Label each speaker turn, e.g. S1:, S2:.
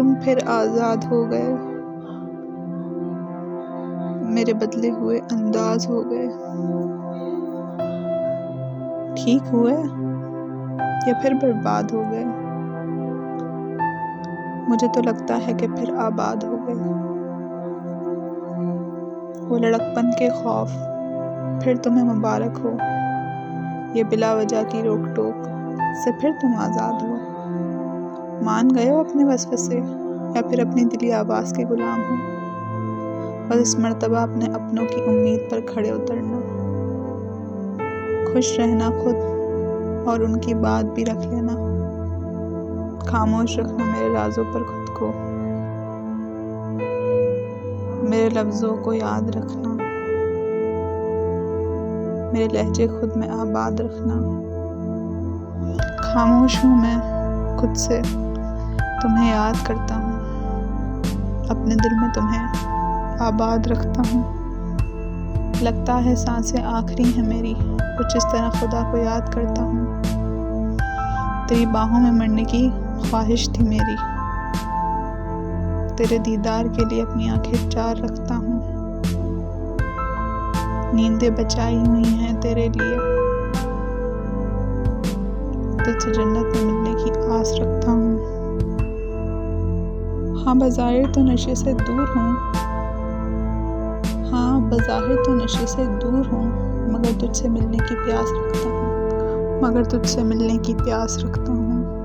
S1: तुम फिर आज़ाद हो गए, मेरे बदले हुए अंदाज हो गए। ठीक हुए या फिर बर्बाद हो गए? मुझे तो लगता है कि फिर आबाद हो गए। वो लड़कपन के खौफ फिर तुम्हें मुबारक हो, ये बिला वजह की रोक टोक से फिर तुम आज़ाद हो। मान गए हो अपने वसवसे या फिर अपनी दिली आवाज़ के गुलाम हो? बस इस मर्तबा अपने अपनों की उम्मीद पर खड़े उतरना, खुश रहना खुद और उनकी बात भी रख लेना। खामोश रखना मेरे राजों पर खुद को, मेरे लफ्ज़ों को याद रखना, मेरे लहजे खुद में आबाद रखना। खामोश हूँ मैं खुद से, तुम्हें याद करता हूँ, अपने दिल में तुम्हें आबाद रखता हूँ। लगता है सांसें आखिरी है मेरी, कुछ इस तरह खुदा को याद करता हूँ। तेरी बाहों में मरने की ख्वाहिश थी मेरी, तेरे दीदार के लिए अपनी आंखें चार रखता हूँ। नींदें बचाई हुई हैं तेरे लिए, तुझसे जन्नत में मिलने की आस रखता हूँ। हाँ बज़ाहिर तो नशे से दूर हूँ, हाँ बज़ाहिर तो नशे से दूर हूँ, मगर तुझसे मिलने की प्यास रखता हूँ, मगर तुझसे मिलने की प्यास रखता हूँ।